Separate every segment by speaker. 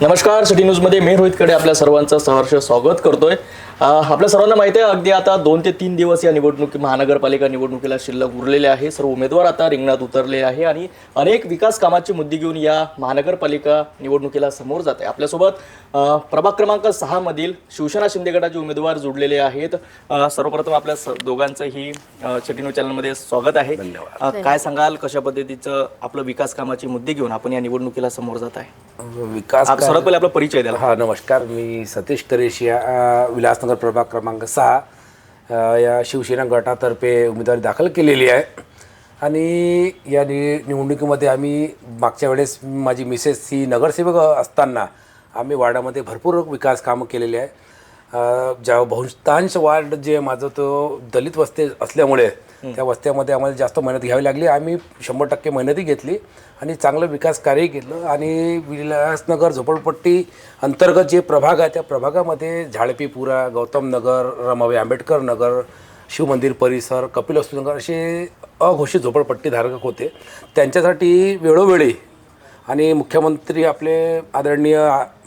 Speaker 1: नमस्कार, सिटी न्यूजमध्ये मी रोहित कडे आपल्या सर्वांचं सहर्ष स्वागत करतोय. आपल्या सर्वांना माहिती आहे, अगदी आता 2 ते 3 दिवस या महानगरपालिका निवडणुकीला शिल्लक उरलेले आहे. सर्व उमेदवार आता रिंगणात उतरले आहे आणि अनेक विकास कामाचे मुद्दे घेऊन या महानगरपालिका निवडणुकीला समोर जात आहे. आपल्यासोबत प्रभाग क्रमांक 6 मधील शिवसेना शिंदे गटाचे उमेदवार जोडलेले आहेत. सर्वप्रथम आपल्या दोघांचं ही सिटी न्यूज चॅनलमध्ये स्वागत आहे. काय सांगाल, कशा पद्धतीचं आपलं विकास कामाचे मुद्दे घेऊन आपण या निवडणुकीला समोर जात आहे? सर्वात पहिले आपला परिचय द्याल.
Speaker 2: हा, नमस्कार. मी सतीश तरेशिया, विलासनगर प्रभाग क्रमांक 6 या शिवसेना गटातर्फे उमेदवारी दाखल केलेली आहे. आणि या निवडणुकीमध्ये आम्ही मागच्या वेळेस माझी मिसेस ही नगरसेवक असताना आम्ही वार्डामध्ये भरपूर विकास कामं केलेली आहे. ज्या बहुतांश वार्ड जे माझं तो दलित वस्ती असल्यामुळे त्या वस्त्यामध्ये आम्हाला जास्त मेहनत घ्यावी लागली. आम्ही 100% मेहनतही घेतली आणि चांगलं विकास कार्यही केलं. आणि विलासनगर झोपडपट्टी अंतर्गत जे प्रभाग आहे त्या प्रभागामध्ये झाडपीपुरा, गौतम नगर, रमाबाई आंबेडकर नगर, शिवमंदिर परिसर, कपिलवस्तू नगर असे अघोषित झोपडपट्टी धारक होते. त्यांच्यासाठी वेळोवेळी आणि मुख्यमंत्री आपले आदरणीय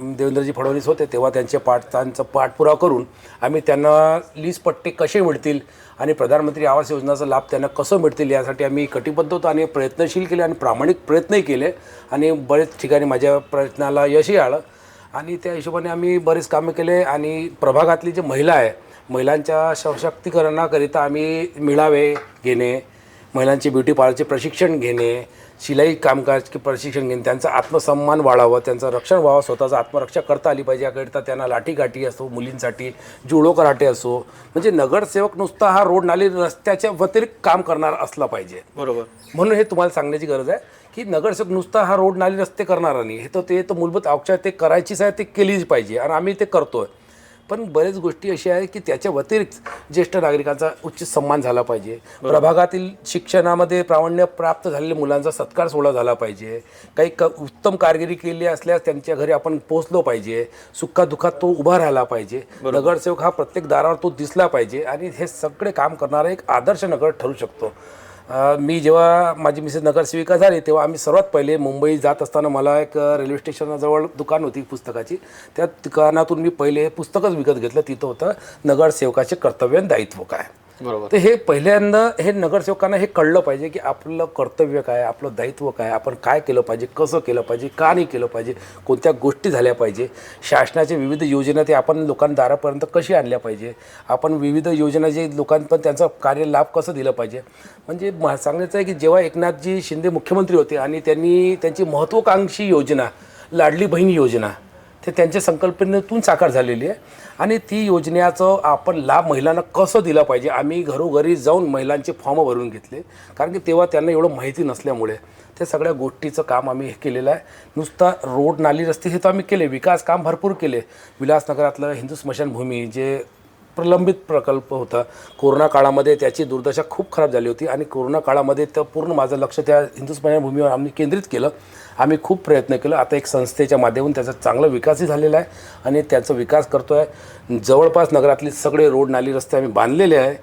Speaker 2: देवेंद्रजी फडणवीस होते तेव्हा त्यांचा पाठपुरावा करून आम्ही त्यांना लीज पट्टे कसे मिळतील आणि प्रधानमंत्री आवास योजनेचा लाभ त्यांना कसं मिळतील यासाठी आम्ही कटिबद्ध होतो आणि प्रयत्नशील केले आणि प्रामाणिक प्रयत्नही केले. आणि बरेच ठिकाणी माझ्या प्रयत्नाला यशही आलं आणि त्या हिशोबाने आम्ही बरेच कामं केले. आणि प्रभागातली जी महिला आहे, महिलांच्या सशक्तीकरणाकरिता आम्ही मेळावे घेणे, महिलांचे ब्युटी पार्लरचे प्रशिक्षण घेणे, शिलाई कामकाज प्रशिक्षण घेणे, त्यांचा आत्मसन्मान वाढावं, त्यांचं रक्षण व्हावं, स्वतःचं आत्मरक्षा करता आली पाहिजे याकरिता त्यांना लाठीकाठी असो, मुलींसाठी जुडो कराटे असो. म्हणजे नगरसेवक नुसता हा रोड नाली रस्त्याच्या व्यतिरिक्त काम करणार असला पाहिजे.
Speaker 1: बरोबर.
Speaker 2: म्हणून हे तुम्हाला सांगण्याची गरज आहे की नगरसेवक नुसता हा रोड नाली रस्ते करणारा नाही, हे तर मूलभूत आवश्यक ते करायचीच आहे, ते केलीच पाहिजे आणि आम्ही ते करतोय. पण बरेच गोष्टी अशा आहेत की त्याच्या व्यतिरिक्त ज्येष्ठ नागरिकांचा उच्च सन्मान झाला पाहिजे. प्रभागातील शिक्षणामध्ये प्रावीण्य प्राप्त झालेल्या मुलांचा सत्कार सोहळा झाला पाहिजे. काही उत्तम कामगिरी केली असल्यास त्यांच्या घरी आपण पोहोचलो पाहिजे. सुखादुःखात तो उभा राहिला पाहिजे. नगरसेवक हा प्रत्येक दारावर तो दिसला पाहिजे आणि हे सगळे काम करणारा एक आदर्श नगर ठरू शकतो. मी जेव्हा माझी मिसेस नगरसेविका झाली तेव्हा आम्ही सर्वात पहिले मुंबई जात असताना मला एक रेल्वे स्टेशनजवळ दुकान होती पुस्तकाची. त्या दुकानातून मी पहिले पुस्तकच विकत घेतलं. तिथं होतं नगरसेवकाचे कर्तव्य आणि दायित्व काय.
Speaker 1: बरोबर.
Speaker 2: तर हे पहिल्यांदा हे नगरसेवकांना हे कळलं पाहिजे की आपलं कर्तव्य काय, आपलं दायित्व काय, आपण काय केलं पाहिजे, कसं केलं पाहिजे, का नाही केलं पाहिजे, कोणत्या गोष्टी झाल्या पाहिजे, शासनाच्या विविध योजना ते आपण लोकांना दारापर्यंत कशी आणल्या पाहिजे, आपण विविध योजना जे लोकांपर्यंत त्यांचा कार्यलाभ कसं दिलं पाहिजे. म्हणजे सांगायचं आहे की जेव्हा एकनाथजी शिंदे मुख्यमंत्री होते आणि त्यांनी त्यांची महत्त्वाकांक्षी योजना लाडली बहीण योजना ते त्यांच्या संकल्पनेतून साकार झालेली आहे. आणि ती योजनेचं आपण लाभ महिलांना कसं दिला पाहिजे, आम्ही घरोघरी जाऊन महिलांचे फॉर्म भरून घेतले. कारण की तेव्हा त्यांना एवढं माहिती नसल्यामुळे त्या सगळ्या गोष्टीचं काम आम्ही हे केलेलं आहे. नुसता रोड नाली रस्ते हे तर आम्ही केले, विकास काम भरपूर केले. विलासनगरातलं हिंदू स्मशानभूमी जे प्रलंबित प्रकल्प होता, कोरोना काळामध्ये त्याची दुर्दशा खूप खराब झाली होती आणि कोरोना काळामध्ये तर पूर्ण माझं लक्ष त्या हिंदू स्मशानभूमीवर आम्ही केंद्रित केलं. आम्ही खूप प्रयत्न केला. आता एक संस्थेच्या माध्यमातून त्याचा चांगला विकासही झालेला आहे आणि त्याचा विकास करतो आहे. जवळपास नगरातले सगळे रोड नाली रस्ते आम्ही बांधलेले आहे.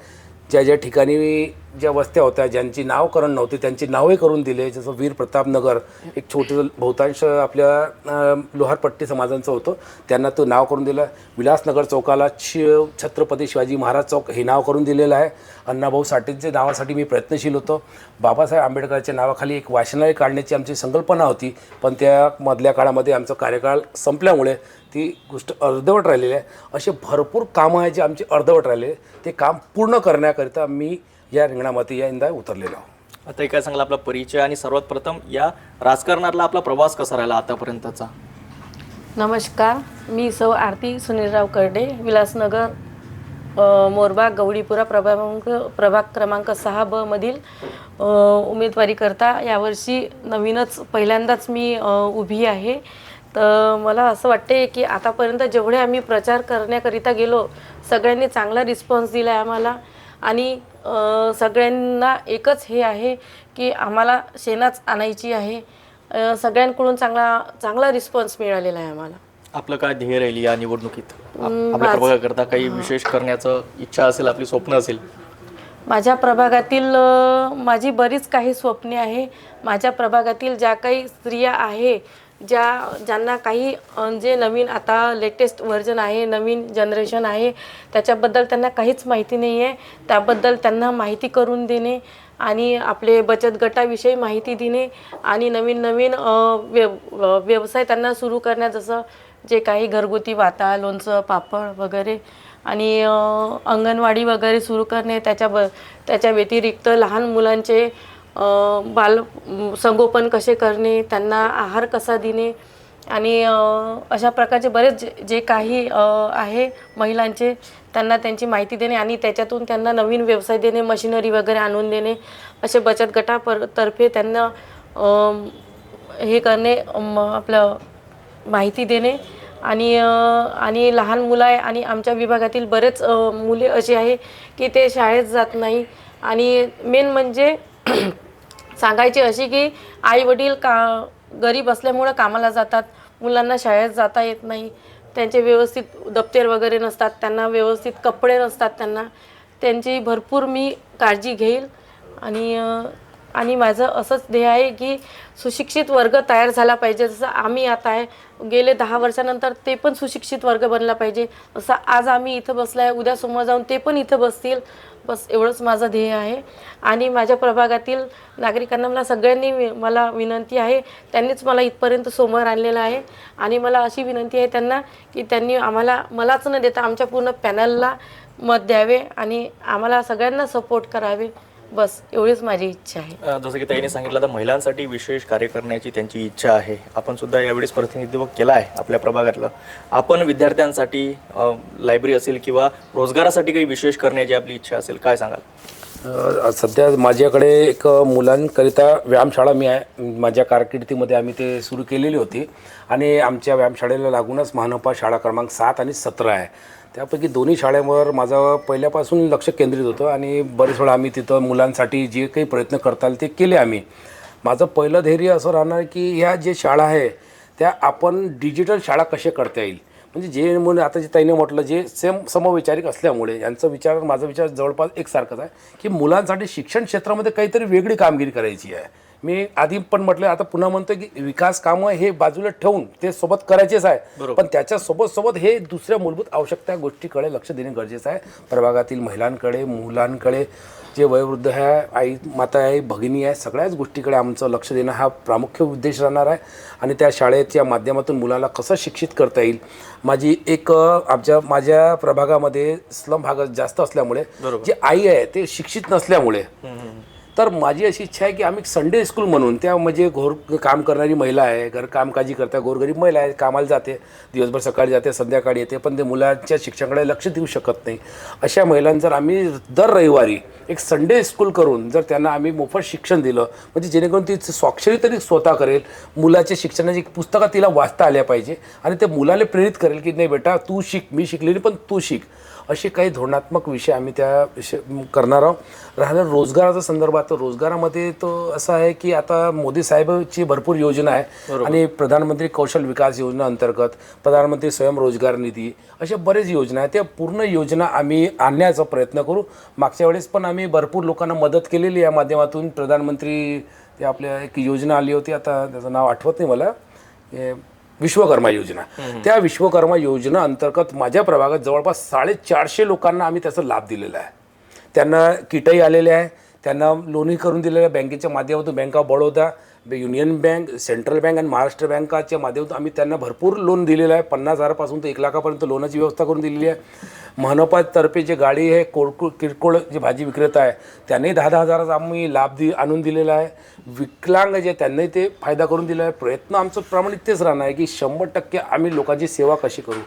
Speaker 2: ज्या ज्या ठिकाणी ज्या वस्त्या होत्या ज्यांची नावकरण नव्हती त्यांची नावही करून दिले. जसं वीर प्रताप नगर एक छोटं बहुतांश आपल्या लोहारपट्टी समाजांचं होतं, त्यांना तो नाव करून दिलं. विलासनगर चौकाला छत्रपती शिवाजी महाराज चौक हे नाव करून दिलेलं आहे. अण्णाभाऊ साठेंच्या नावासाठी मी प्रयत्नशील होतो. बाबासाहेब आंबेडकरच्या नावाखाली एक वाचनालय काढण्याची आमची संकल्पना होती, पण त्या मधल्या काळामध्ये आमचा कार्यकाळ संपल्यामुळे ती गोष्ट अर्धवट राहिलेली आहे. असे भरपूर कामं आहे जे आमचे अर्धवट राहिले, ते काम पूर्ण करण्याकरिता मी या रिंगणामध्ये यंदा उतरलेलो आहोत.
Speaker 1: आता काय सांगला आपला परिचय आणि सर्वात प्रथम या राजकारणातला आपला प्रवास कसा राहिला आतापर्यंतचा?
Speaker 3: नमस्कार, मी सौ आरती सुनीलराव करडे, विलासनगर मोरबाग गवडीपुरा प्रभाग क्रमांक 6B मधील उमेदवारी करता यावर्षी नवीनच पहिल्यांदाच मी उभी आहे. तर मला असं वाटते की आतापर्यंत जेवढे आम्ही प्रचार करण्याकरिता गेलो सगळ्यांनी चांगला रिस्पॉन्स दिला आहे आम्हाला. आणि सगळ्यांना एकच हे आहे की आम्हाला शेणाच आणायची आहे. सगळ्यांकडून चांगला रिस्पॉन्स मिळालेला आहे आम्हाला.
Speaker 1: आपलं काय ध्येय राहील या निवडणुकीत? आपल्या प्रभागाकरता काही विशेष करण्याचं इच्छा असेल, आपली स्वप्न असेल?
Speaker 3: माझ्या प्रभागातील माझी बरीच काही स्वप्ने आहे. माझ्या प्रभागातील ज्या काही स्त्रिया आहे ज्यांना काही जे नवीन आता लेटेस्ट व्हर्जन आहे, नवीन जनरेशन आहे, त्याच्याबद्दल त्यांना काहीच माहिती नाही आहे. त्याबद्दल त्यांना माहिती करून देणे आणि आपले बचत गटाविषयी माहिती देणे आणि नवीन नवीन व्यवसाय त्यांना सुरू करण्यात, जसं जे काही घरगुती वाता, लोणचं, पापड वगैरे आणि अंगणवाडी वगैरे सुरू करणे. त्याच्या व्यतिरिक्त लहान मुलांचे बाल संगोपन कसे करणे, त्यांना आहार कसा देणे आणि अशा प्रकारचे बरेच जे काही आहे महिलांचे, त्यांना त्यांची माहिती देणे आणि त्याच्यातून त्यांना नवीन व्यवसाय देणे, मशिनरी वगैरे आणून देणे. असे बचत गटातर्फे त्यांना हे करणे, आपलं माहिती देणे आणि लहान मुलं आहे आणि आमच्या विभागातील बरेच मुले असे आहे की ते शाळेत जात नाही. आणि मेन म्हणजे सांगायची अशी की आई वडील गरीब असल्यामुळं कामाला जातात, मुलांना शाळेत जाता येत नाही, त्यांचे व्यवस्थित दप्तर वगैरे नसतात, त्यांना व्यवस्थित कपडे नसतात, त्यांची भरपूर मी काळजी घेईल. आणि माझं असंच ध्येय आहे की सुशिक्षित वर्ग तयार झाला पाहिजे. जसं आम्ही आता आहे, गेले 10 वर्षानंतर ते पण सुशिक्षित वर्ग बनला पाहिजे. जसं आज आम्ही इथं बसला आहे, उद्या समोर जाऊन ते पण इथं बसतील. बस एवढंच माझं ध्येय आहे. आणि माझ्या प्रभागातील नागरिकांना मला विनंती आहे, त्यांनीच मला इथपर्यंत समोर आणलेलं आहे आणि मला अशी विनंती आहे त्यांना की त्यांनी मलाच न देता आमच्या पूर्ण पॅनलला मत द्यावे आणि आम्हाला सगळ्यांना सपोर्ट करावे. बस एवढीच माझी इच्छा आहे.
Speaker 1: जसं की ताईने सांगितलं, तर महिलांसाठी विशेष कार्य करण्याची त्यांची इच्छा आहे. आपण सुद्धा यावेळेस प्रतिनिधित्व केलं आहे आपल्या प्रभागातलं. आपण विद्यार्थ्यांसाठी लायब्ररी असेल किंवा रोजगारासाठी काही विशेष करण्याची आपली इच्छा असेल, काय सांगाल?
Speaker 2: सध्या माझ्याकडे एक मुलांकरिता व्यायामशाळा माझ्या कारकिर्दीमध्ये आम्ही ते सुरू केलेली होती आणि आमच्या व्यायामशाळेला लागूनच महानपा शाळा क्रमांक 7 आणि 17 आहे. त्यापैकी दोन्ही शाळेवर माझं पहिल्यापासून लक्ष केंद्रित होतं आणि बरेच वेळा आम्ही तिथं मुलांसाठी जे काही प्रयत्न करता आले ते केले आम्ही. माझं पहिलं धैर्य असं राहणार की ह्या जे शाळा आहे त्या आपण डिजिटल शाळा कसे करता येईल. म्हणजे जे मुलं आता जे ताईने म्हटलं, जे समविचारिक असल्यामुळे यांचा विचार माझा विचार जवळपास एकसारखाच आहे की मुलांसाठी शिक्षण क्षेत्रामध्ये काहीतरी वेगळी कामगिरी करायची आहे. मी आधी पण म्हटलं, आता पुन्हा म्हणतो की विकास कामं हे बाजूला ठेवून ते सोबत करायचेच आहे, पण त्याच्या सोबत हे दुसऱ्या मूलभूत आवश्यकता गोष्टीकडे लक्ष देणे गरजेचं आहे. प्रभागातील महिलांकडे, मुलांकडे, जे वयोवृद्ध आहे, आई माता आहे, भगिनी आहे, सगळ्याच गोष्टीकडे आमचं लक्ष देणं हा प्रामुख्य उद्देश राहणार आहे. आणि त्या शाळेच्या माध्यमातून मुलाला कसं शिक्षित करता येईल. माझ्या प्रभागामध्ये स्लम भाग जास्त असल्यामुळे जी आई आहे ते शिक्षित नसल्यामुळे, तर माझी अशी इच्छा आहे की आम्ही संडे स्कूल म्हणून, त्या म्हणजे काम करणारी महिला आहे, कामकाजी करता गोरगरीब महिला आहे, कामाला जाते, दिवसभर सकाळी जाते, संध्याकाळी येते, पण ते मुलांच्या शिक्षणाकडे लक्ष देऊ शकत नाही. अशा महिलांना जर आम्ही दर रविवारी एक संडे स्कूल करून जर त्यांना आम्ही मोफत शिक्षण दिलं, म्हणजे जेणेकरून ती स्वाक्षरी तरी स्वतः करेल, मुलाच्या शिक्षणाची पुस्तकं तिला वाचता आल्या पाहिजे आणि ते मुलाला प्रेरित करेल की नाही बेटा तू शिक, मी शिकलेली पण तू शिक. असे काही धोरणात्मक विषय आम्ही करणार आहोत. राहिलं रोजगाराचा संदर्भात, तर रोजगारामध्ये तो असं आहे की आता मोदी साहेबांची भरपूर योजना आहे आणि प्रधानमंत्री कौशल विकास योजना अंतर्गत प्रधानमंत्री स्वयंरोजगार निधी, अशा बरेच योजना आहेत. त्या पूर्ण योजना आम्ही आणण्याचा प्रयत्न करू. मागच्या वेळेस पण आम्ही भरपूर लोकांना मदत केलेली या माध्यमातून. प्रधानमंत्री ते आपल्या एक योजना आली होती, आता त्याचं नाव आठवत नाही मला, विश्वकर्मा योजना. त्या विश्वकर्मा योजना अंतर्गत माझ्या प्रभागात जवळपास 450 लोकांना आम्ही त्याचा लाभ दिलेला आहे. त्यांना किटही आलेले आहे, त्यांना लोनही करून दिलेलं आहे बँकेच्या माध्यमातून. Bank of Baroda, union bank, central bank आणि महाराष्ट्र बँकाच्या माध्यमातून आम्ही त्यांना भरपूर लोन दिलेलं आहे. 50,000पासून ते 1 लाखापर्यंत लोनाची व्यवस्था करून दिलेली आहे. मनपातर्फे जे गाडी आहे, किरकोळ जे भाजी विक्रेता आहे त्यांनाही 10,000 हजाराचा आम्ही लाभ आणून दिलेला आहे. विकलांग जे त्यांनाही ते फायदा करून दिला आहे. प्रयत्न आमचं प्रामाणिक तेच राहणार आहे की 100% आम्ही लोकांची सेवा कशी करू.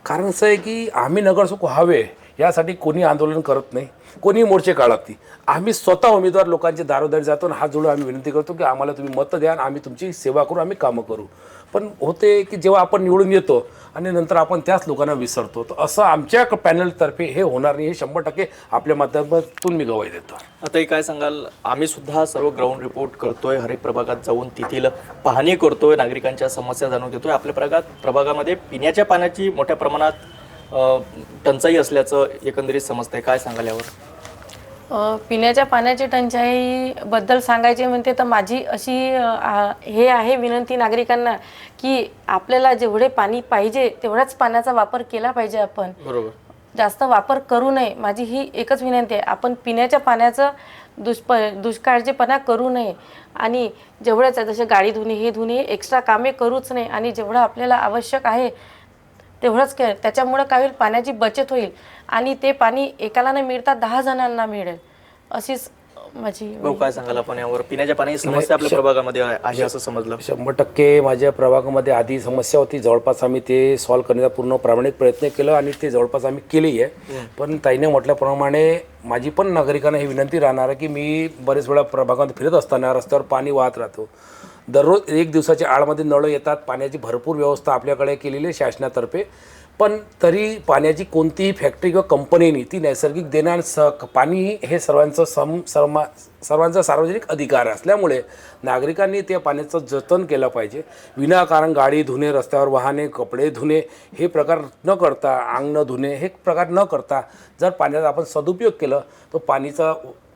Speaker 2: कारण असं आहे की आम्ही नगरसेवक व्हावे यासाठी कोणी आंदोलन करत नाही, कोणी मोर्चे काढत नाही. आम्ही स्वतः उमेदवार लोकांचे दारोदारी जातो आणि हात जोडून आम्ही विनंती करतो की आम्हाला तुम्ही मतं द्या आणि आम्ही तुमची सेवा करू, आम्ही कामं करू. पण होते की जेव्हा आपण निवडून येतो आणि नंतर आपण त्याच लोकांना विसरतो. तर असं आमच्या पॅनलतर्फे हे होणार नाही, हे 100% आपल्या माध्यमातून मी गवाही देतो.
Speaker 1: आता काय सांगाल, आम्ही सुद्धा सर्व ग्राउंड रिपोर्ट करतोय, हर एक प्रभागात जाऊन तेथील पाहणी करतोय, नागरिकांच्या समस्या जाणून घेतोय. आपल्या प्रभागामध्ये पिण्याच्या पाण्याची मोठ्या प्रमाणात टंचाई असल्याचं एकंदरीत समजतंय, काय सांगाल यावर?
Speaker 3: पिण्याच्या पाण्याची टंचाईबद्दल सांगायचे म्हणते तर माझी अशी हे आहे विनंती नागरिकांना की आपल्याला जेवढे पाणी पाहिजे तेवढाच पाण्याचा वापर केला पाहिजे. आपण
Speaker 1: बरोबर.
Speaker 3: जास्त वापर करू नये. माझी ही एकच विनंती आहे. आपण पिण्याच्या पाण्याचं दुष्काळजीपणा करू नये आणि जेवढंच जसे गाडी धुणे हे धुणे एक्स्ट्रा कामे करूच नाही आणि जेवढं आपल्याला आवश्यक आहे तेवढंच त्याच्यामुळं काय होईल, पाण्याची बचत होईल आणि ते पाणी एकाला न मिळता 10 जणांना मिळेल. अशीच माझी.
Speaker 1: भाऊ काय सांगाल आपण यावर? पिण्याच्या पाण्याची समस्या आपल्या प्रभागामध्ये आहे असं समजलं.
Speaker 2: 100% माझ्या प्रभागामध्ये आधी समस्या होती. जवळपास आम्ही ते सॉल्व्ह करण्याचा पूर्ण प्रामाणिक प्रयत्न केला आणि ते जवळपास आम्ही केली आहे. पण ताईने म्हटल्याप्रमाणे माझी पण नागरिकांना ही विनंती राहणार आहे की मी बरेच वेळा प्रभागामध्ये फिरत असताना रस्त्यावर पाणी वाहत राहतो. दररोज 1 दिवसाच्या आडमध्ये नळ येतात. पाण्याची भरपूर व्यवस्था आपल्याकडे केलेली आहे शासनातर्फे. पण तरी पाण्याची कोणतीही फॅक्टरी किंवा कंपनीनी ती नैसर्गिक देणार पाणी हे सर्वांचा सार्वजनिक अधिकार असल्यामुळे नागरिकांनी त्या पाण्याचं जतन केलं पाहिजे. विनाकारण गाडी धुणे, रस्त्यावर वाहने, कपडे धुणे हे प्रकार न करता, अंग न धुणे हे प्रकार न करता जर पाण्याचा आपण सदुपयोग केलं तर पाणीचा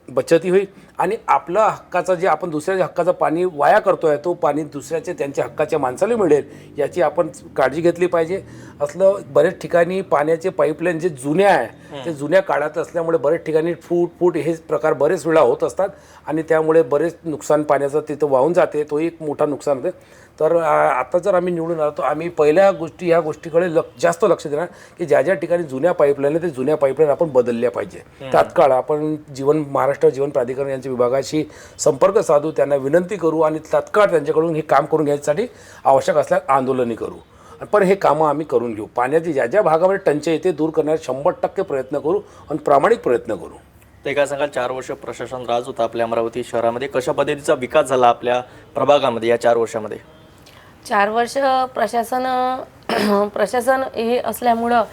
Speaker 2: बचतही होईल आणि आपलं हक्काचं जे आपण दुसऱ्याच्या हक्काचं पाणी वाया करतोय तो पाणी दुसऱ्याचे त्यांच्या हक्काच्या माणसाला मिळेल याची आपण काळजी घेतली पाहिजे. असलं बरेच ठिकाणी पाण्याचे पाईपलाईन जे जुन्या आहे ते जुन्या काळात असल्यामुळे बरेच ठिकाणी फूट हे प्रकार बरेच वेळा होत असतात आणि त्यामुळे बरेच नुकसान पाण्याचं तिथं वाहून जाते. तोही एक मोठा नुकसान होते. तर आता जर आम्ही निवडून आलो तर आम्ही पहिल्या ह्या गोष्टीकडे जास्त लक्ष देणार की ज्या ज्या ठिकाणी जुन्या पाईपलाईन आहे ते जुन्या पाईपलाईन आपण बदलल्या पाहिजे. तात्काळ आपण महाराष्ट्र जीवन प्राधिकरण यांच्या विभागाशी संपर्क साधू, त्यांना विनंती करू आणि तात्काळ त्यांच्याकडून हे काम करून घ्यायसाठी आवश्यक असल्यास आंदोलनही करू. पण हे कामं आम्ही करून घेऊ. पाण्याची ज्या ज्या भागामध्ये टंचाई येते दूर करण्याचा 100% प्रयत्न करू आणि प्रामाणिक प्रयत्न करू.
Speaker 1: ते काय सांगाल, 4 वर्ष प्रशासन राज होता आपल्या अमरावती शहरामध्ये, कशा पद्धतीचा विकास झाला आपल्या प्रभागामध्ये या 4 वर्षामध्ये?
Speaker 3: 4 वर्ष प्रशासन हे असल्यामुळं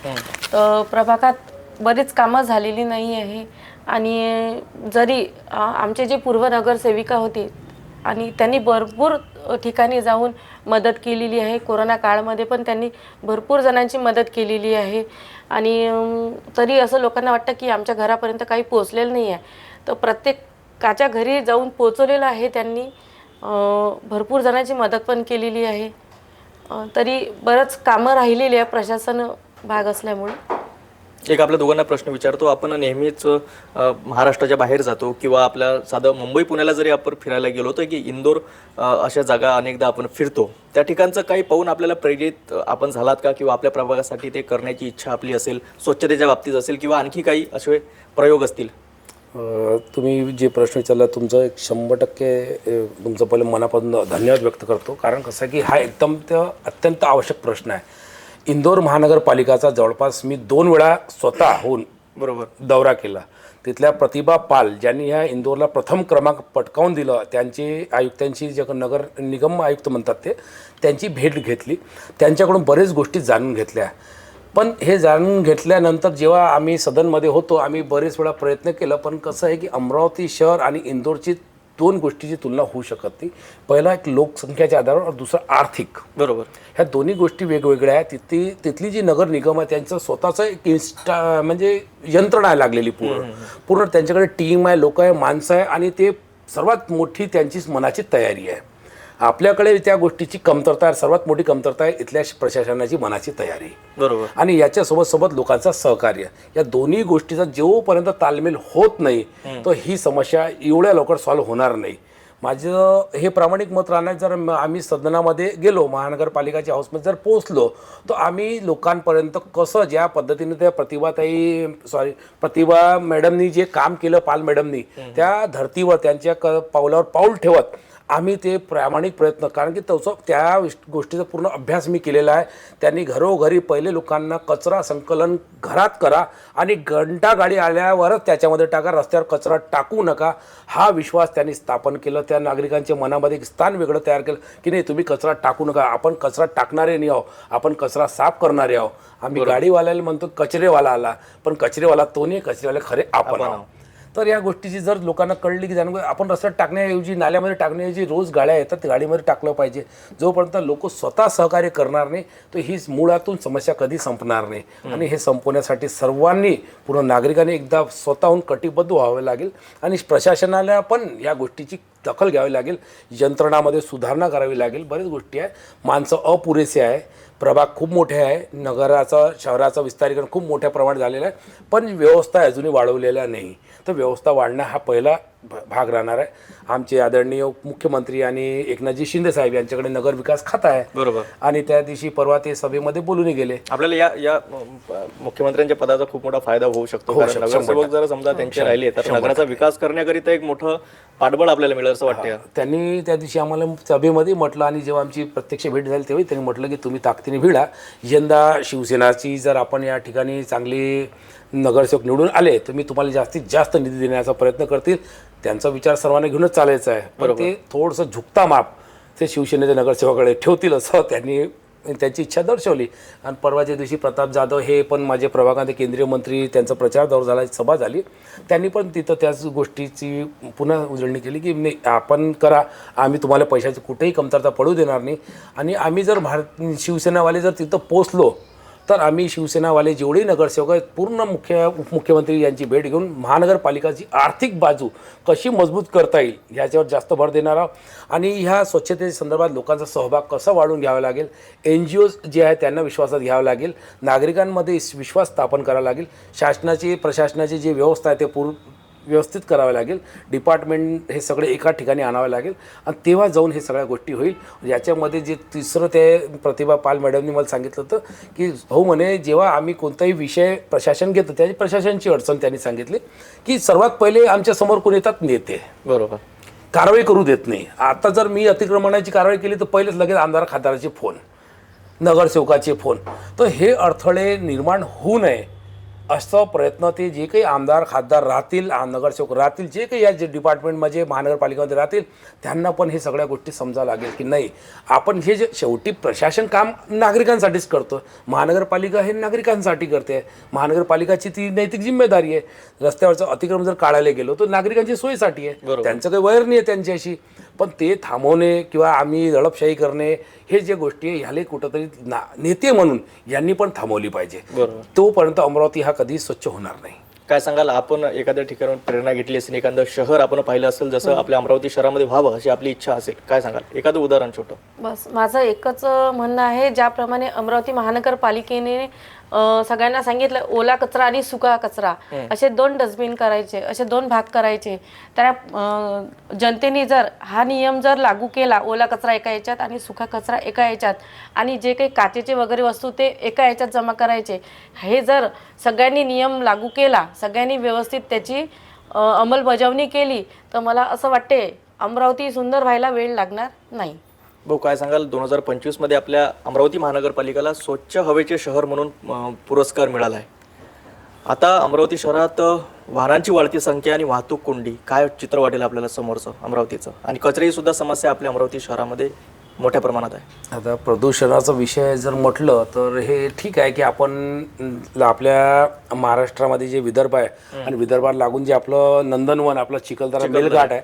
Speaker 3: प्रभागात बरीच कामं झालेली नाही आहे आणि जरी आमचे जे पूर्व नगरसेविका होते आणि त्यांनी भरपूर ठिकाणी जाऊन मदत केलेली आहे. कोरोना काळामध्ये पण त्यांनी भरपूर जणांची मदत केलेली आहे आणि तरी असं लोकांना वाटतं की आमच्या घरापर्यंत काही पोचलेलं नाही आहे. तर प्रत्येकाच्या घरी जाऊन पोचवलेलं आहे त्यांनी. भरपूर जणांची मदत पण केलेली आहे. तरी बरंच कामं राहिलेली आहे प्रशासन भाग असल्यामुळे.
Speaker 1: एक आपल्या दोघांना प्रश्न विचारतो. आपण नेहमीच महाराष्ट्राच्या बाहेर जातो किंवा आपल्या साधं मुंबई पुण्याला जरी आपण फिरायला गेलो तर की इंदोर अशा जागा अनेकदा आपण फिरतो. त्या ठिकाणचं काही पाहून आपल्याला प्रेरित आपण झालात का किंवा आपल्या प्रभागासाठी ते करण्याची इच्छा आपली असेल, स्वच्छतेच्या बाबतीत असेल किंवा आणखी काही असे प्रयोग असतील?
Speaker 2: तुम्ही जे प्रश्न विचारला तुमचं 100% तुमचं पहिलं मनापासून धन्यवाद व्यक्त करतो. कारण कसं आहे की हा एकदम अत्यंत आवश्यक प्रश्न आहे. इंदोर महानगरपालिकाचा जवळपास मी 2 वेळा स्वतःहून दौरा केला. तिथल्या प्रतिभा पाल ज्यांनी ह्या इंदोरला प्रथम क्रमांक पटकावून दिलं, त्यांची जे नगर निगम आयुक्त म्हणतात त्यांची भेट घेतली. त्यांच्याकडून बरेच गोष्टी जाणून घेतल्या. पण हे जाणून घेतल्यानंतर जेव्हा आम्ही सदनमध्ये होतो आम्ही बरेच वेळा प्रयत्न केला. पण कसं आहे की अमरावती शहर आणि इंदोरची 2 गोष्टीची तुलना होऊ शकत नाही. पहिला एक लोकसंख्येच्या आधारावर, दुसरा आर्थिक.
Speaker 1: बरोबर.
Speaker 2: ह्या दोन्ही गोष्टी वेगवेगळ्या आहेत. तिथली जी नगर निगम आहे त्यांचं स्वतःचं एक म्हणजे यंत्रणा आहे लागलेली. पूर्ण त्यांच्याकडे टीम आहे, लोक आहे, माणसं आहे आणि ते सर्वात मोठी त्यांचीच मनाची तयारी आहे. आपल्याकडे त्या गोष्टीची कमतरता आहे. सर्वात मोठी कमतरता आहे इथल्या प्रशासनाची मनाची तयारी.
Speaker 1: बरोबर. आणि
Speaker 2: याच्यासोबत लोकांचा सहकार्य. या दोन्ही गोष्टीचा जोपर्यंत ताळमेळ होत नाही तर ही समस्या एवढ्या लवकर सॉल्व्ह होणार नाही. माझं हे प्रामाणिक मत राहणार. जर आम्ही सदनामध्ये गेलो, महानगरपालिकाच्या हाऊसमध्ये जर पोहोचलो तर आम्ही लोकांपर्यंत कसं ज्या पद्धतीने त्या प्रतिभा मॅडमनी जे काम केलं, पाल मॅडमनी, त्या धर्तीवर त्यांच्या पावलावर पाऊल ठेवत आम्ही ते प्रामाणिक प्रयत्न, कारण की त्या गोष्टीचा पूर्ण अभ्यास मी केलेला आहे. त्यांनी घरोघरी पहिले लोकांना कचरा संकलन घरात करा आणि घंटा गाडी आल्यावरच त्याच्यामध्ये टाका, रस्त्यावर कचरा टाकू नका, हा विश्वास त्यांनी स्थापन केलं. त्या नागरिकांच्या मनामध्ये एक स्थान वेगळं तयार केलं की नाही, तुम्ही कचरा टाकू नका, आपण कचरा टाकणारे नाही आहो, आपण कचरा साफ करणारे आहो. आम्ही गाडीवाल्याला म्हणतो कचरेवाला आला, पण कचरेवाला तो नाही, कचरेवाले खरे आपण आहो. तर या गोष्टीची जर लोकांना कळली की जाणून आपण रस्त्यात टाकण्याऐवजी नाल्यामध्ये टाकण्याऐवजी रोज गाड्या येतात ते गाडीमध्ये टाकलं पाहिजे. जोपर्यंत लोक स्वतः सहकार्य करणार नाही तर ही मुळातून समस्या कधी संपणार नाही. आणि हे संपवण्यासाठी सर्वांनी पूर्ण नागरिकांनी एकदा स्वतःहून कटिबद्ध व्हावे लागेल आणि प्रशासनाला पण या गोष्टीची दखल घ्यावी लागेल. यंत्रणामध्ये सुधारणा करावी लागेल. बरेच गोष्टी आहे. माणसं अपुरेसे आहे. प्रभाग खूप मोठे आहे. नगराचा शहराचं विस्तारीकरण खूप मोठ्या प्रमाणात झालेलं आहे. पण व्यवस्था अजूनही वाढवलेल्या नाही. तर व्यवस्था वाढणं हा पहिला भाग राहणार आहे. आमचे आदरणीय मुख्यमंत्री आणि एकनाथजी शिंदे साहेब यांच्याकडे नगर विकास खाता आहे.
Speaker 1: बरोबर.
Speaker 2: आणि त्या दिवशी परवा ते सभेमध्ये बोलून गेले.
Speaker 1: आपल्याला या मुख्यमंत्र्यांच्या पदाचा खूप मोठा फायदा होऊ शकतो. कारण नगरसेवक जर समजा त्यांचे राहिले तर नगराचा विकास करण्याकरिता एक मोठं पाठबळ आपल्याला मिळेल असं वाटतं.
Speaker 2: त्यांनी त्या दिवशी आम्हाला सभेमध्ये म्हटलं आणि जेव्हा आमची प्रत्यक्ष भेट झाली तेव्हा त्यांनी म्हटलं की तुम्ही ताकदीने भिडा. यंदा शिवसेनाची जर आपण या ठिकाणी चांगली नगरसेवक निवडून आले तर मी तुम्हाला जास्तीत जास्त निधी देण्याचा प्रयत्न करतील. त्यांचा विचार सर्वांना घेऊनच चालायचा आहे. पण ते थोडंसं झुकता माप ते शिवसेनेच्या नगरसेवकाकडे ठेवतील असं त्यांनी त्यांची इच्छा दर्शवली. आणि परवाच्या दिवशी प्रताप जाधव हे पण माझे प्रभागात केंद्रीय मंत्री त्यांचा प्रचार दौर झाला सभा झाली. त्यांनी पण तिथं त्याच गोष्टीची पुन्हा उजळणी केली की नाही आपण करा आम्ही तुम्हाला पैशाची कुठेही कमतरता पडू देणार नाही. आणि आम्ही जर शिवसेनावाले जर तिथं पोचलो तर आम्ही शिवसेनावाले जेवढे नगरसेवक आहेत पूर्ण उपमुख्यमंत्री यांची भेट घेऊन महानगरपालिकाची आर्थिक बाजू कशी मजबूत करता येईल याच्यावर जास्त भर देणार आहोत. आणि ह्या स्वच्छतेच्या संदर्भात लोकांचा सहभाग कसा वाढवून घ्यावा लागेल. NGOज जे आहे त्यांना विश्वासात घ्यावं लागेल. नागरिकांमध्ये विश्वास स्थापन करावा लागेल. प्रशासनाची जी व्यवस्था आहे ते व्यवस्थित करावं लागेल. डिपार्टमेंट हे सगळे एका ठिकाणी आणावं लागेल आणि तेव्हा जाऊन हे सगळ्या गोष्टी होईल. याच्यामध्ये जे तिसरं ते प्रतिभा पाल मॅडमनी मला सांगितलं होतं की भाऊ म्हणे जेव्हा आम्ही कोणताही विषय प्रशासन घेतो त्याची प्रशासनाची अडचण त्यांनी सांगितली की सर्वात पहिले आमच्यासमोर कोण येतात नेते.
Speaker 1: बरोबर.
Speaker 2: कारवाई करू देत नाही. आता जर मी अतिक्रमणाची कारवाई केली तर पहिलेच लगेच आमदार खासदाराचे फोन नगरसेवकाचे फोन. तर हे अडथळे निर्माण होऊ नये असा प्रयत्न ते जे काही आमदार खासदार राहतील नगरसेवक राहतील जे काही या जे डिपार्टमेंटमध्ये महानगरपालिकेमध्ये राहतील त्यांना पण हे सगळ्या गोष्टी समजावं लागेल की नाही आपण हे जे शेवटी प्रशासन काम नागरिकांसाठीच करतो. महानगरपालिका हे नागरिकांसाठी करते. महानगरपालिकाची ती नैतिक जिम्मेदारी आहे. रस्त्यावरचं अतिक्रमण जर काढायला गेलो तर नागरिकांची सोयीसाठी आहे. त्यांचं काही वैर नाही आहे त्यांच्याशी. पण ते थांबवणे किंवा आम्ही दडपशाही करणे हे जे गोष्टी आहे ह्याला कुठंतरी नेते म्हणून यांनी पण थांबवली पाहिजे. तोपर्यंत अमरावती हा कधी स्वच्छ होणार नाही.
Speaker 1: काय सांगाल आपण एखाद्या ठिकाणाहून प्रेरणा घेतली असेल एखादं शहर आपण पाहिलं असेल जसं आपल्या अमरावती शहरामध्ये व्हावं अशी आपली इच्छा असेल काय सांगाल एखादं उदाहरण छोटं.
Speaker 3: बस माझं एकच म्हणणं आहे ज्याप्रमाणे अमरावती महानगरपालिकेने सगळ्यांना सांगितलं ओला कचरा आणि सुका कचरा असे 2 डस्टबिन करायचे असे 2 भाग करायचे. त्या जनतेने जर हा नियम जर लागू केला ओला कचरा एका याच्यात आणि सुका कचरा एका याच्यात आणि जे काही काचेचे वगैरे वस्तू ते एका याच्यात जमा करायचे हे जर सगळ्यांनी नियम लागू केला सगळ्यांनी व्यवस्थित त्याची अंमलबजावणी केली तर मला असं वाटते अमरावती सुंदर व्हायला वेळ लागणार नाही.
Speaker 1: भाऊ काय सांगाल 2025 मध्ये आपल्या अमरावती महानगरपालिकेला स्वच्छ हवेचे शहर म्हणून पुरस्कार मिळाला आहे. आता अमरावती शहरात वाहनांची वाढती संख्या आणि वाहतूक कोंडी काय चित्र वाटेल आपल्याला समोरचं अमरावतीचं आणि कचऱ्याची सुद्धा समस्या आपल्या अमरावती शहरामध्ये मोठ्या प्रमाणात आहे.
Speaker 2: आता प्रदूषणाचा विषय जर म्हटलं तर हे ठीक आहे की आपण आपल्या महाराष्ट्रामध्ये जे विदर्भ आहे आणि विदर्भाला लागून जे आपलं नंदनवन आपलं चिखलदरा मेलघाट आहे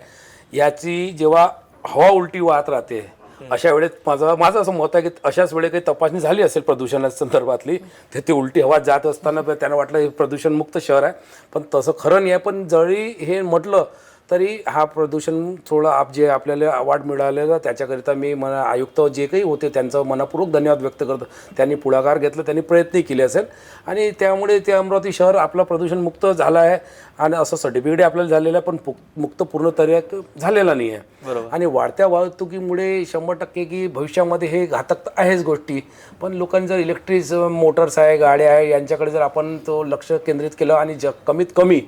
Speaker 2: याची जेव्हा हवा उलटी वाहत राहते अशा वेळेत माझं असं मत आहे की अशाच वेळेस काही तपासणी झाली असेल प्रदूषणाच्या संदर्भातली तर ती उलटी हवा जात असताना त्यांना वाटलं हे प्रदूषणमुक्त शहर आहे. पण तसं खरं नाही आहे. पण जरी हे म्हटलं तरी हा प्रदूषण थोडा जे आपल्याला अवॉर्ड मिळालेला त्याच्याकरिता मी आयुक्त जे काही होते त्यांचं मनपूर्वक धन्यवाद व्यक्त करतो. त्यांनी पुढाकार घेतला त्यांनी प्रयत्नही केले असेल आणि त्यामुळे ते अमरावती शहर आपलं प्रदूषणमुक्त झालं आहे आणि असं सर्टिफिकेट आपल्याला झालेलं आहे पण मुक्त पूर्ण तरी झालेला नाही आहे. आणि वाढत्या वाहतुकीमुळे 100% की भविष्यामध्ये हे घातक आहेच गोष्टी. पण लोकांनी जर इलेक्ट्रिक मोटर्स आहे गाड्या आहे यांच्याकडे जर आपण तो लक्ष केंद्रित केलं आणि कमीत कमी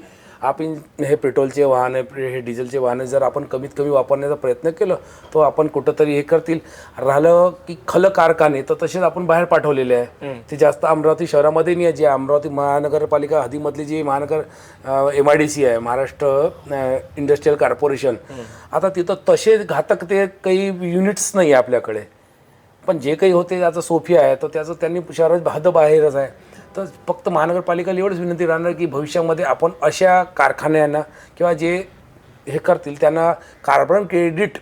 Speaker 2: आपण हे पेट्रोलचे वाहन हे डिझेलचे वाहनं जर आपण कमीत कमी वापरण्याचा प्रयत्न केलं तो आपण कुठंतरी हे करतील. राहिलं की खल कारखाने तर तसेच आपण बाहेर पाठवलेले आहे ते जास्त अमरावती शहरामध्ये नाही आहे. जे अमरावती महानगरपालिका हद्दीमधली जी महानगर MIDC आहे महाराष्ट्र इंडस्ट्रियल कॉर्पोरेशन आता तिथं तसे घातक ते काही युनिट्स नाही आहे आपल्याकडे. पण जे काही होते आता सोफिया आहे तर त्याचं त्यांनी शहरात हद्दबाहेरच आहे. तर फक्त महानगरपालिकेला एवढंच विनंती राहणार की भविष्यामध्ये आपण अशा कारखान्यांना किंवा जे हे करतील त्यांना कार्बन क्रेडिट,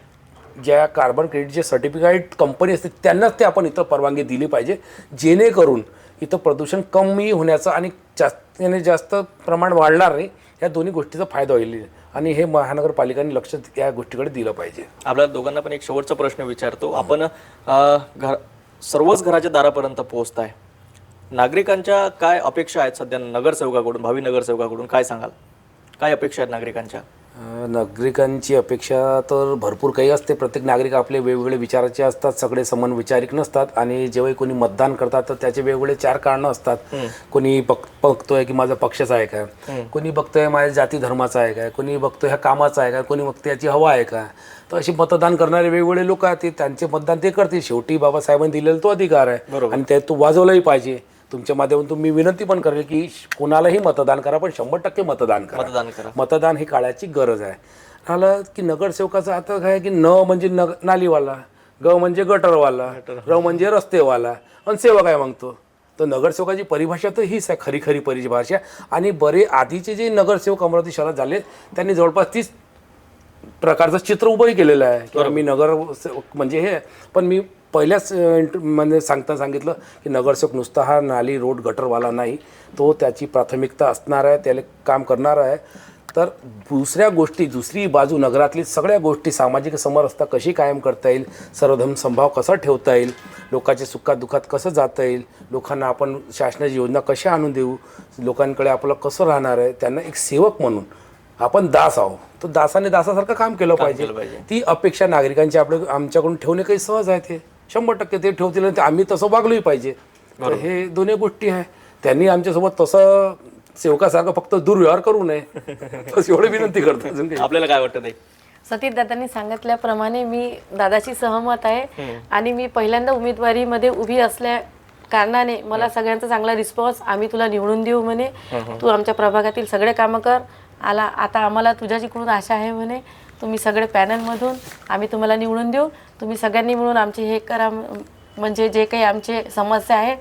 Speaker 2: ज्या कार्बन क्रेडिटचे सर्टिफिकेट कंपनी असते त्यांनाच ते आपण इथं परवानगी दिली पाहिजे, जेणेकरून इथं प्रदूषण कमी होण्याचं आणि जास्तीने जास्त प्रमाण वाढणार नाही, या दोन्ही गोष्टीचा फायदा होईल. आणि हे महानगरपालिकांनी लक्ष या गोष्टीकडे दिलं पाहिजे.
Speaker 1: आपल्या दोघांना पण एक शेवटचा प्रश्न विचारतो. आपण सर्वच घराच्या दारापर्यंत पोहोचताय, नागरिकांच्या काय अपेक्षा आहेत सध्या नगरसेवकाकडून, भावी नगरसेवकाकडून काय सांगाल? काय अपेक्षा आहेत नागरिकांच्या?
Speaker 2: नागरिकांची अपेक्षा तर भरपूर काही असते. प्रत्येक नागरिक आपले वेगवेगळे विचाराचे असतात, सगळे समान विचारिक नसतात. आणि जेव्हा कोणी मतदान करतात तर त्याचे वेगवेगळे 4 कारणं असतात. कोणी बघतोय की माझा पक्षाचा आहे का, कोणी बघतोय माझ्या जाती धर्माचा आहे का, कोणी बघतोय ह्या कामाचा आहे का, कोणी बघतोय याची हवा आहे का. तर असे मतदान करणारे वेगवेगळे लोक आहेत, त्यांचे मतदान ते करतील. शेवटी बाबासाहेबांनी दिलेला तो अधिकार आहे आणि ते तो वाजवलाही पाहिजे. तुमच्या माध्यमातून मी विनंती पण करेल की कोणालाही मतदान करा, पण 100% मतदान करा. मतदान ही काळाची गरज आहे. राहिलं की नगरसेवकाचं आता काय की न म्हणजे नालीवाला, ग म्हणजे गटरवाला, र म्हणजे रस्तेवाला आणि सेवक आहे म्हणतो. तर नगरसेवकाची परिभाषा तर हीच आहे, खरी परिभाषा. आणि बरे आधीचे जे नगरसेवक अमरावती शहरात झाले त्यांनी जवळपास 30 प्रकारचं चित्र उभंही केलेलं आहे की मी नगरसेवक म्हणजे हे. पण मी पहिल्याच म्हणजे सांगितलं की नगरसेवक नुसता हा नाली रोड गटरवाला नाही, तो त्याची प्राथमिकता असणार आहे, त्याला काम करणार आहे. तर दुसरी बाजू नगरातली सगळ्या गोष्टी, सामाजिक समरसता कशी कायम करता येईल, सर्वधर्म समभाव कसा ठेवता येईल, लोकांच्या सुखात दुःखात कसं जाता येईल, लोकांना आपण शासनाची योजना कशा आणून देऊ, लोकांकडे आपलं कसं राहणार आहे, त्यांना एक सेवक म्हणून आपण दास आहोत, तर दासाने दासासारखं काम केलं पाहिजे. ती अपेक्षा नागरिकांची आमच्याकडून ठेवणे काही सहज आहे. ते 100% ते ठेवतील आणि आम्ही तसं वागलोही पाहिजे. तर हे दोन्ही गोष्टी आहे. त्यांनी आमच्यासोबत तसं सेवकासारखं फक्त दुर्व्यवहार करू नये बस एवढी विनंती करतो.
Speaker 1: आपल्याला काय वाटतं नाही?
Speaker 3: सतीश दादांनी सांगितल्याप्रमाणे मी दादाशी सहमत आहे. आणि मी पहिल्यांदा उमेदवारीमध्ये उभी असल्या कारणाने मला सगळ्यांचा चांगला रिस्पॉन्स, आम्ही तुला निवडून देऊ म्हणे, तू आमच्या प्रभागातील सगळे कामं कर. आता आम्हाला तुझ्याकडून आशा आहे म्हणे, तुम्ही सगळे पॅनलमधून आम्ही तुम्हाला निवडून देऊ, तुम्ही सगळ्यांनी मिळून आमचे हे करा, म्हणजे जे काही आमचे समस्या आहे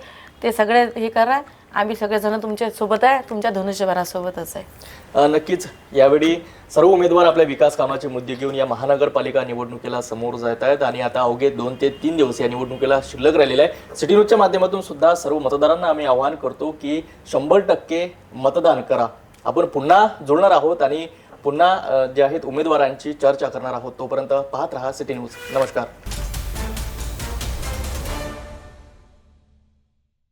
Speaker 3: ते सगळे हे करा. आम्ही सगळेजण तुमच्या सोबत आहे, तुमच्या धनुष्यबाणासोबतच आहे.
Speaker 1: नक्कीच यावेळी सर्व उमेदवार आपल्या विकास कामाचे मुद्दे घेऊन या महानगरपालिका निवडणुकीला समोर जात आहेत. आणि आता अवघे 2 ते 3 दिवस या निवडणुकीला शिल्लक राहिलेला आहे. सिटी न्यूजच्या माध्यमातून सुद्धा सर्व मतदारांना आम्ही आवाहन करतो की 100% मतदान करा. आपण पुन्हा जुळणार आहोत आणि पुन्हा जे आहेत उमेदवारांची चर्चा करणार आहोत. तोपर्यंत पाहत रहा सिटी न्यूज. नमस्कार.